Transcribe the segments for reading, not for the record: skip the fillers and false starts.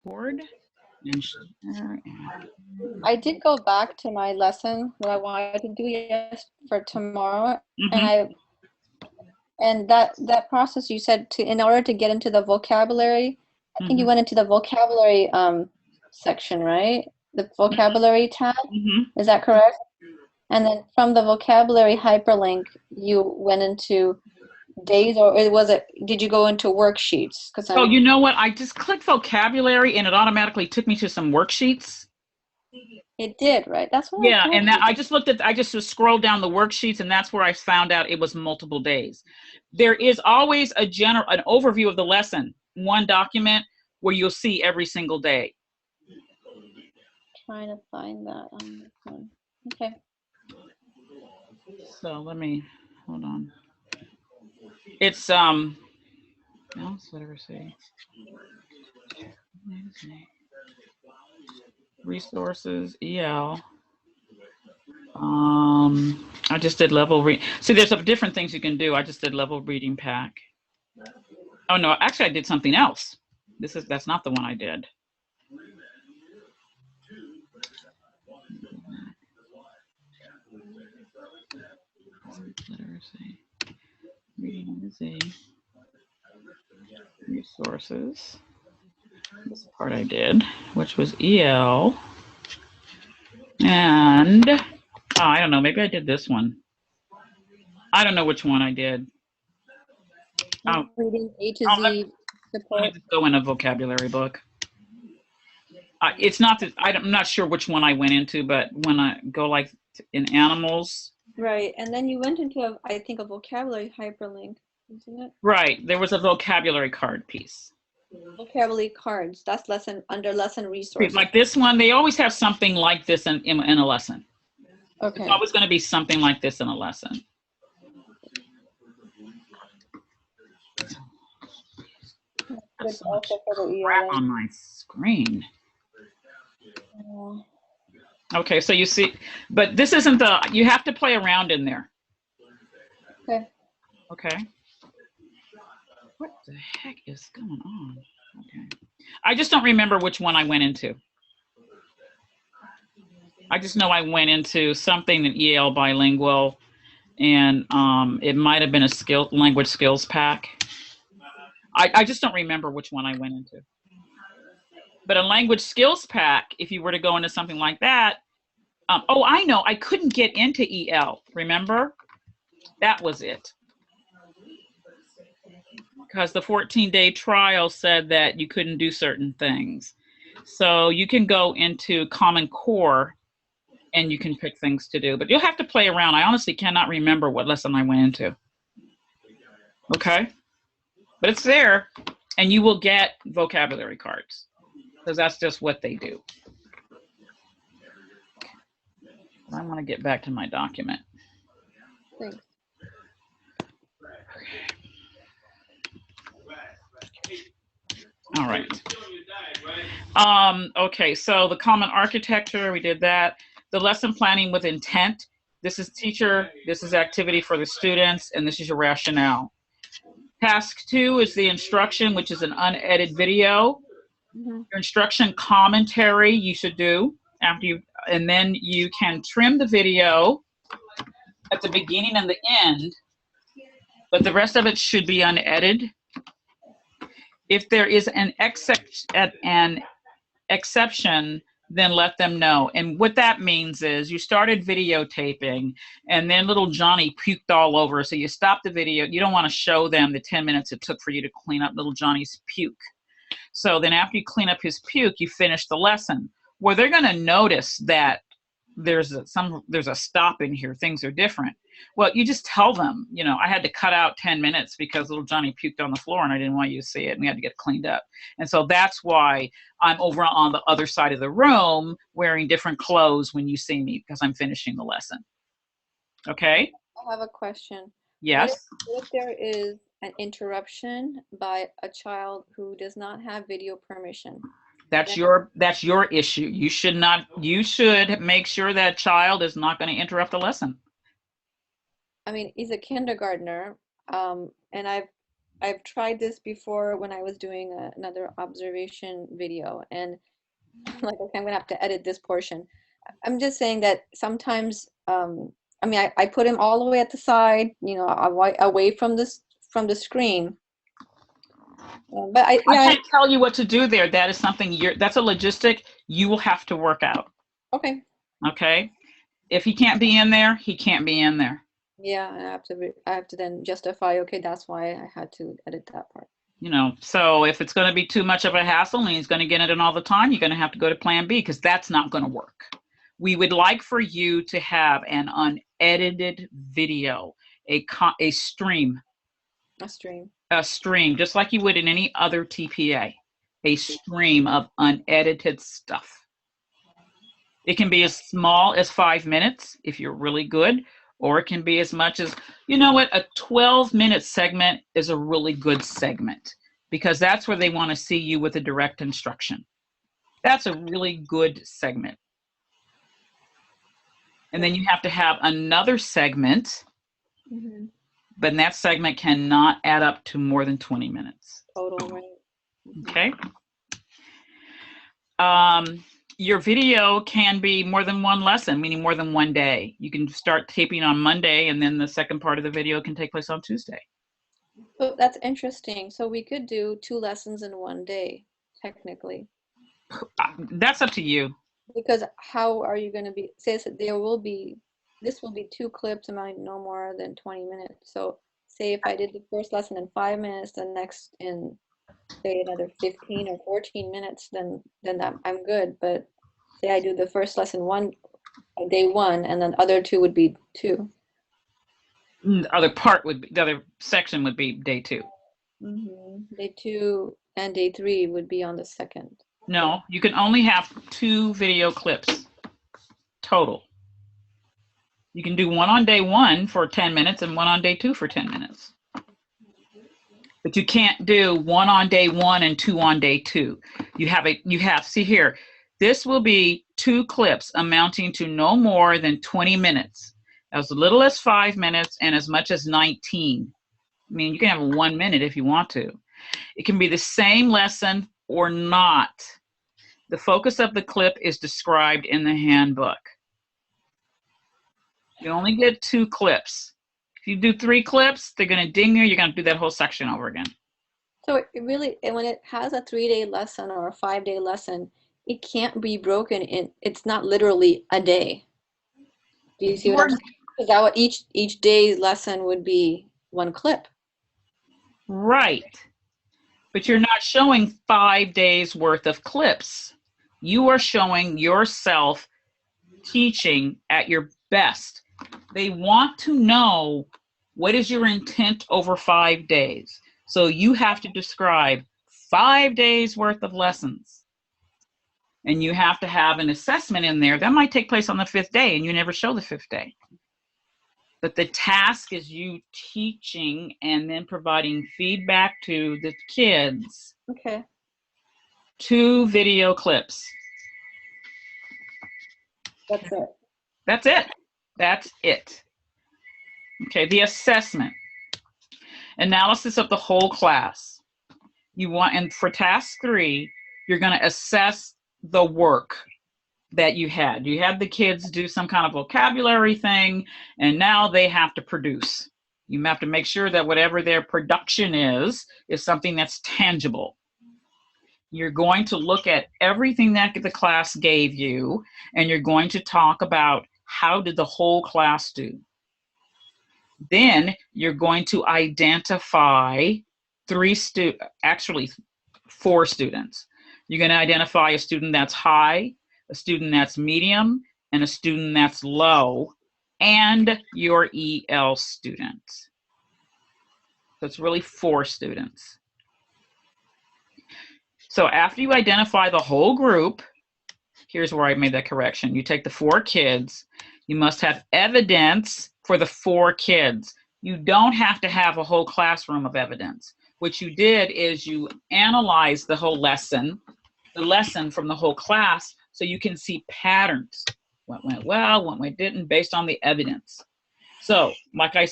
Board and share. I did go back to my lesson that I wanted to do for tomorrow, and that process you said in order to get into the vocabulary, I think you went into the vocabulary section, right? The vocabulary tab. Is that correct? And then from the vocabulary hyperlink, you went into days, or did you go into worksheets? Oh, you know what? I just clicked vocabulary and it automatically took me to some worksheets. It did, right? That's what. Yeah, and that I just scrolled down the worksheets, and that's where I found out it was multiple days. There is always an overview of the lesson, one document where you'll see every single day. Trying to find that on this one. Okay. So hold on. It's whatever say. Resources, EL. I just did level read. See, there's some different things you can do. I just did level reading pack. Oh no, actually I did something else. That's not the one I did. Literacy. Reading literacy. Resources. This part I did, which was EL. And I don't know, maybe I did this one. I don't know which one I did. Reading A to Z support. Let me just go in a vocabulary book. It's not that I'm not sure which one I went into, but when I go like in animals. Right, and then you went into I think a vocabulary hyperlink, isn't it? Right, there was a vocabulary card piece. Vocabulary cards. That's under lesson resources. Like this one, they always have something like this in a lesson. Okay. It's always going to be something like this in a lesson. It's also for the crap on my screen. Okay, so you see, but this isn't you have to play around in there. Okay. Okay. What the heck is going on? Okay. I just don't remember which one I went into. I just know I went into something in EL bilingual, and it might have been a language skills pack. I just don't remember which one I went into. But a language skills pack, if you were to go into something like that, oh, I know, I couldn't get into EL, remember? That was it. Because the 14-day trial said that you couldn't do certain things. So you can go into Common Core and you can pick things to do, but you'll have to play around. I honestly cannot remember what lesson I went into. Okay? But it's there, and you will get vocabulary cards because that's just what they do. I want to get back to my document. Thanks. All right. Okay, so the common architecture, we did that. The lesson planning with intent. This is teacher, this is activity for the students, and this is your rationale. Task 2 is the instruction, which is an unedited video. Your instruction commentary you should do after and then you can trim the video at the beginning and the end, but the rest of it should be unedited. If there is an exception, then let them know. And what that means is you started videotaping and then little Johnny puked all over. So you stop the video. You don't want to show them the 10 minutes it took for you to clean up little Johnny's puke. So then after you clean up his puke, you finish the lesson. Well, they're going to notice that there's a stop in here. Things are different. Well, you just tell them, you know, I had to cut out 10 minutes because little Johnny puked on the floor and I didn't want you to see it and we had to get cleaned up. And so that's why I'm over on the other side of the room wearing different clothes when you see me because I'm finishing the lesson. Okay? I have a question. Yes? What if there is an interruption by a child who does not have video permission? That's your issue. You should make sure that child is not going to interrupt the lesson. I mean, he's a kindergartner, and I've I've tried this before when I was doing another observation video, and like, okay, I'm gonna have to edit this portion. I'm just saying that sometimes, I mean, I put him all the way at the side, you know, away from the screen. But I yeah, can't tell you what to do there. That is something that's a logistic you will have to work out. okay. Okay? If he can't be in there, he can't be in there. Yeah, I have to then justify, okay, that's why I had to edit that part. You know, so if it's going to be too much of a hassle and he's going to get it in all the time, you're going to have to go to plan B, because that's not going to work. We would like for you to have an unedited video, a stream. A stream, just like you would in any other TPA, a stream of unedited stuff. It can be as small as 5 minutes if you're really good, or it can be as much as, you know what, a 12-minute segment is a really good segment, because that's where they want to see you with a direct instruction. That's a really good segment. And then you have to have another segment, but that segment cannot add up to more than 20 minutes. Total, right? Okay. Your video can be more than one lesson, meaning more than one day. You can start taping on Monday, and then the second part of the video can take place on Tuesday. So that's interesting. So we could do 2 lessons in one day, technically. That's up to you. Because how are you going to be, says that this will be 2 clips, amount no more than 20 minutes. So say if I did the first lesson in 5 minutes, the next in say another 15 or 14 minutes, then I'm good. But say I do the first lesson day 1, and then the other 2 would be 2. The other section would be day 2. Day 2 and day 3 would be on the second. No, you can only have 2 video clips total. You can do one on day 1 for 10 minutes and one on day 2 for 10 minutes. But you can't do one on day 1 and 2 on day 2. See here, this will be 2 clips amounting to no more than 20 minutes. As little as 5 minutes and as much as 19. I mean, you can have 1 minute if you want to. It can be the same lesson or not. The focus of the clip is described in the handbook. You only get 2 clips. If you do 3 clips, they're going to ding you. You're going to do that whole section over again. So it really, and when it has a 3-day lesson or a 5-day lesson, it can't be broken in. It's not literally a day. Do you see what I'm saying? Because each day's lesson would be 1 clip. Right. But you're not showing 5 days worth of clips. You are showing yourself teaching at your best. They want to know what is your intent over 5 days. So you have to describe 5 days worth of lessons. And you have to have an assessment in there. That might take place on the 5th day, and you never show the 5th day. But the task is you teaching and then providing feedback to the kids. Okay. 2 video clips. That's it. That's it. That's it. Okay, the assessment. Analysis of the whole class. And for task 3, you're going to assess the work that you had. You had the kids do some kind of vocabulary thing, and now they have to produce. You have to make sure that whatever their production is something that's tangible. You're going to look at everything that the class gave you, and you're going to talk about how did the whole class do. Then you're going to identify 4 students. You're going to identify a student that's high, a student that's medium, and a student that's low, and your EL student. So it's really 4 students. So after you identify the whole group, here's where I made that correction. You take the 4 kids. You must have evidence for the 4 kids. You don't have to have a whole classroom of evidence. What you did is you analyzed the whole lesson, from the whole class, so you can see patterns. What went well, what didn't, based on the evidence. So, like I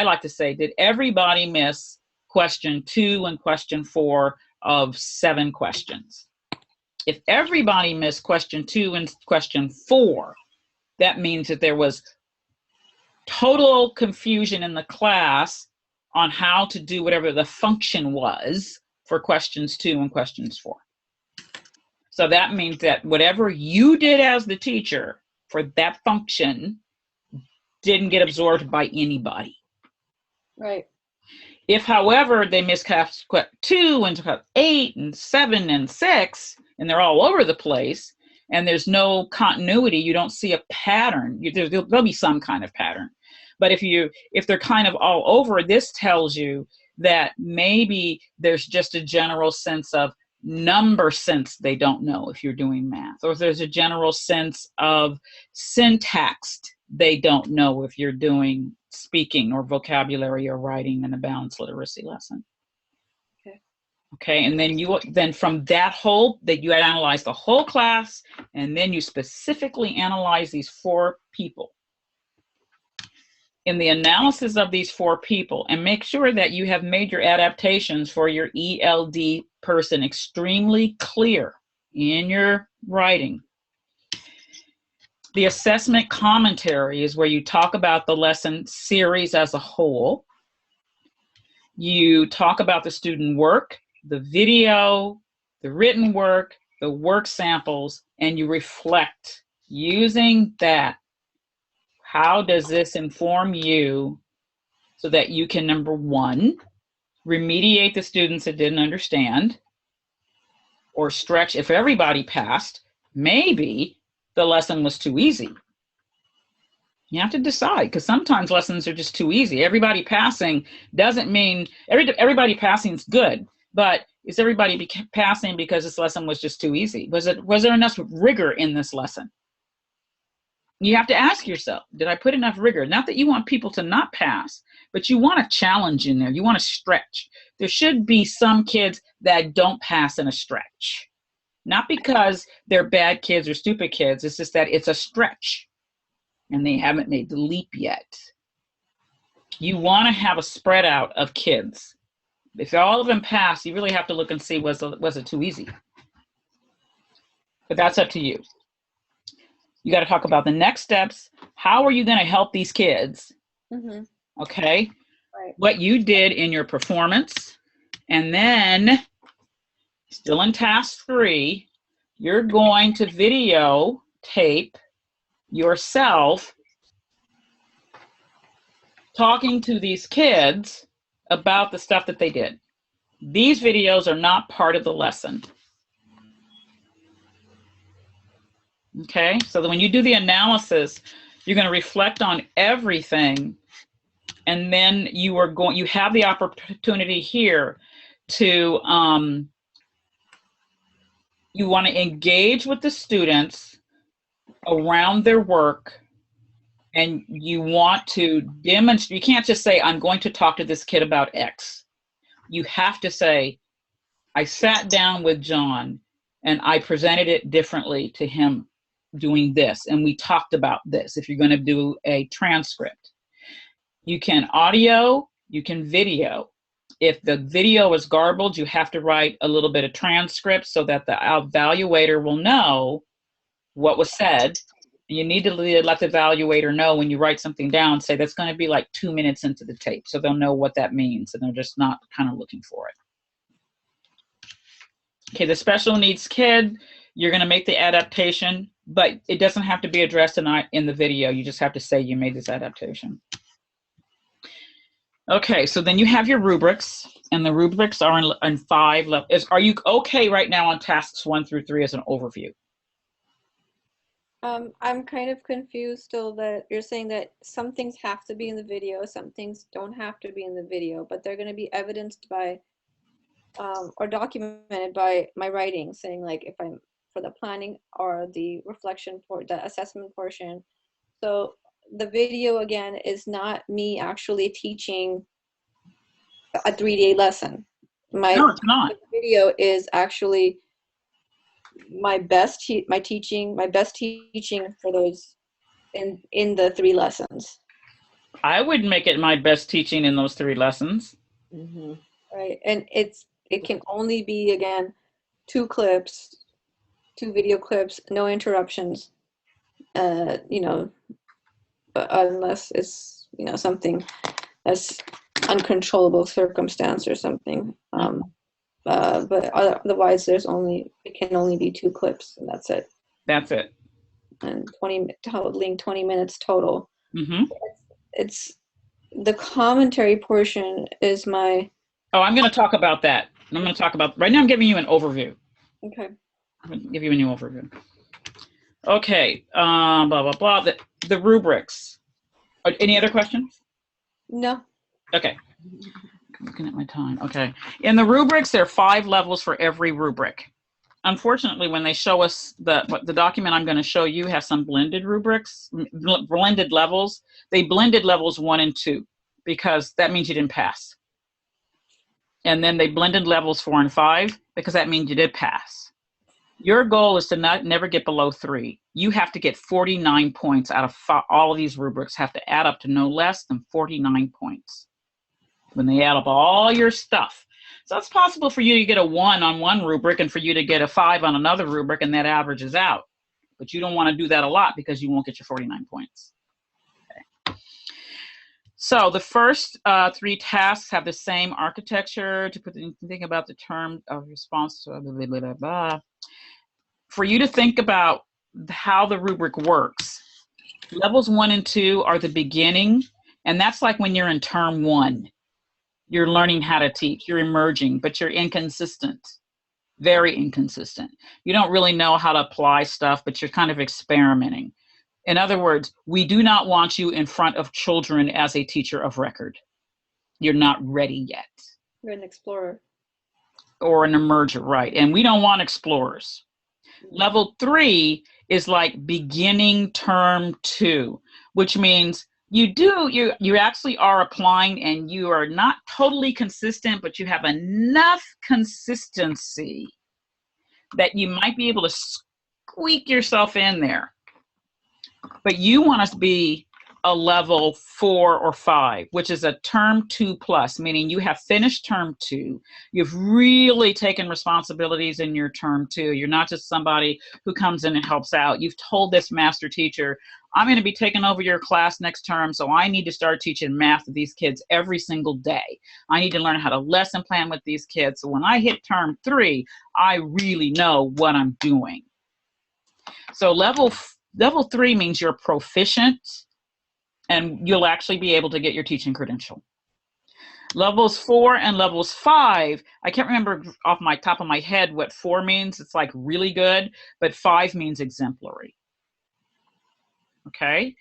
like to say, did everybody miss question 2 and question 4 of 7 questions. If everybody missed question 2 and question 4, that means that there was total confusion in the class on how to do whatever the function was for questions 2 and questions 4. So that means that whatever you did as the teacher for that function didn't get absorbed by anybody. Right. If, however, they missed class 2 and 8 and 7 and 6, and they're all over the place, and there's no continuity, you don't see a pattern. There'll be some kind of pattern. But if they're kind of all over, this tells you that maybe there's just a general sense of number sense they don't know if you're doing math, or if there's a general sense of syntax they don't know if you're doing speaking or vocabulary or writing in a balanced literacy lesson. Okay, and then from that you analyze the whole class, and then you specifically analyze these 4 people. In the analysis of these 4 people, and make sure that you have made your adaptations for your ELD person extremely clear in your writing. The assessment commentary is where you talk about the lesson series as a whole. You talk about the student work, the video, the written work, the work samples, and you reflect using that. How does this inform you so that you can, number 1, remediate the students that didn't understand, or stretch if everybody passed, maybe the lesson was too easy. You have to decide, because sometimes lessons are just too easy. Everybody passing doesn't mean everybody passing is good, but is everybody passing because this lesson was just too easy? Was there enough rigor in this lesson? You have to ask yourself, did I put enough rigor? Not that you want people to not pass, but you want a challenge in there. You want to stretch. There should be some kids that don't pass in a stretch. Not because they're bad kids or stupid kids. It's just that it's a stretch and they haven't made the leap yet. You want to have a spread out of kids. If all of them pass, you really have to look and see, was it too easy? But that's up to you. You got to talk about the next steps. How are you going to help these kids? Mm-hmm. Okay. Right. What you did in your performance. And then, still in task 3, you're going to videotape yourself talking to these kids about the stuff that they did. These videos are not part of the lesson. Okay, so that when you do the analysis, you're going to reflect on everything, and then you have the opportunity here to you want to engage with the students around their work, and you want to demonstrate. You can't just say, I'm going to talk to this kid about X. You have to say, I sat down with John and I presented it differently to him doing this, and we talked about this. If you're going to do a transcript, you can audio, you can video. If the video is garbled, you have to write a little bit of transcript so that the evaluator will know what was said. You need to let the evaluator know when you write something down, say that's going to be like 2 minutes into the tape, so they'll know what that means, and they're just not kind of looking for it. Okay, the special needs kid, you're going to make the adaptation, but it doesn't have to be addressed in the video. You just have to say you made this adaptation. Okay, so then you have your rubrics, and the rubrics are in 5 levels. Are you okay right now on tasks 1 through 3 as an overview? I'm kind of confused still that you're saying that some things have to be in the video, some things don't have to be in the video, but they're going to be evidenced by or documented by my writing, saying like if I'm for the planning or the reflection for the assessment portion. So the video again is not me actually teaching a 3-day lesson. No, it's not. The video is actually my best teaching for those in the 3 lessons. I would make it my best teaching in those 3 lessons. Mm-hmm. Right, and it can only be, again, 2 clips, 2 video clips, no interruptions, you know, unless it's, you know, something that's uncontrollable circumstance or something. But otherwise, it can only be 2 clips, and that's it. That's it. And totaling 20 minutes total. Mm-hmm. It's the commentary portion is my. Oh, I'm going to talk about that. I'm going to talk about, right now I'm giving you an overview. Okay. I'm going to give you a new overview. Okay, blah, blah, blah. The rubrics. Any other questions? No. Okay. I'm looking at my time. Okay. In the rubrics, there are 5 levels for every rubric. Unfortunately, when they show us the document I'm going to show you has some blended rubrics, blended levels. They blended levels 1 and 2 because that means you didn't pass. And then they blended levels 4 and 5 because that means you did pass. Your goal is to never get below 3. You have to get 49 points out of all of these rubrics have to add up to no less than 49 points when they add up all your stuff. So it's possible for you to get a 1 on one rubric and for you to get a 5 on another rubric, and that averages out. But you don't want to do that a lot because you won't get your 49 points. Okay. So the first 3 tasks have the same architecture. To think about the term of response to blah, blah, blah, blah. For you to think about how the rubric works, levels 1 and 2 are the beginning, and that's like when you're in term 1. You're learning how to teach, you're emerging, but you're inconsistent, very inconsistent. You don't really know how to apply stuff, but you're kind of experimenting. In other words, we do not want you in front of children as a teacher of record. You're not ready yet. You're an explorer. Or an emerger, right. And we don't want explorers. Level 3 is like beginning term 2, which means you actually are applying and you are not totally consistent, but you have enough consistency that you might be able to squeak yourself in there. But you want to be a level 4 or 5, which is a term 2 plus, meaning you have finished term 2. You've really taken responsibilities in your term 2. You're not just somebody who comes in and helps out. You've told this master teacher, I'm going to be taking over your class next term, so I need to start teaching math to these kids every single day. I need to learn how to lesson plan with these kids. So when I hit term 3, I really know what I'm doing. So level 3 means you're proficient, and you'll actually be able to get your teaching credential. Levels 4 and levels 5, I can't remember off my top of my head what 4 means. It's like really good, but 5 means exemplary. Okay?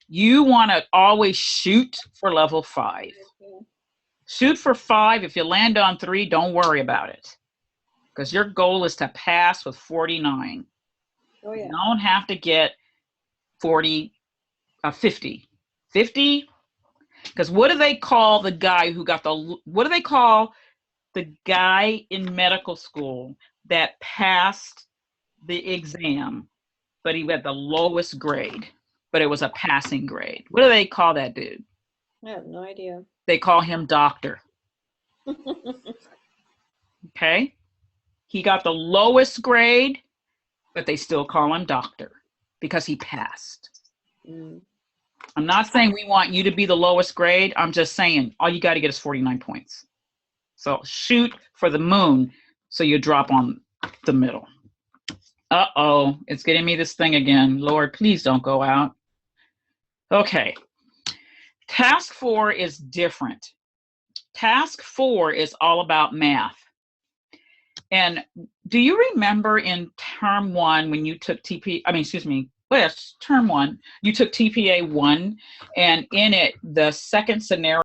You want to always shoot for level 5. Shoot for 5. If you land on 3, don't worry about it, because your goal is to pass with 49. Oh, yeah. You don't have to get 50. 50, because what do they call the guy who got what do they call the guy in medical school that passed the exam, but he had the lowest grade, but it was a passing grade? What do they call that dude? I have no idea. They call him doctor. Okay? He got the lowest grade, but they still call him doctor because he passed. I'm not saying we want you to be the lowest grade. I'm just saying all you got to get is 49 points. So shoot for the moon so you drop on the middle. Uh-oh, it's getting me this thing again. Lord, please don't go out. Okay. Task 4 is different. Task 4 is all about math. And do you remember in term 1 when you took term 1, you took TPA 1, and in it, the second scenario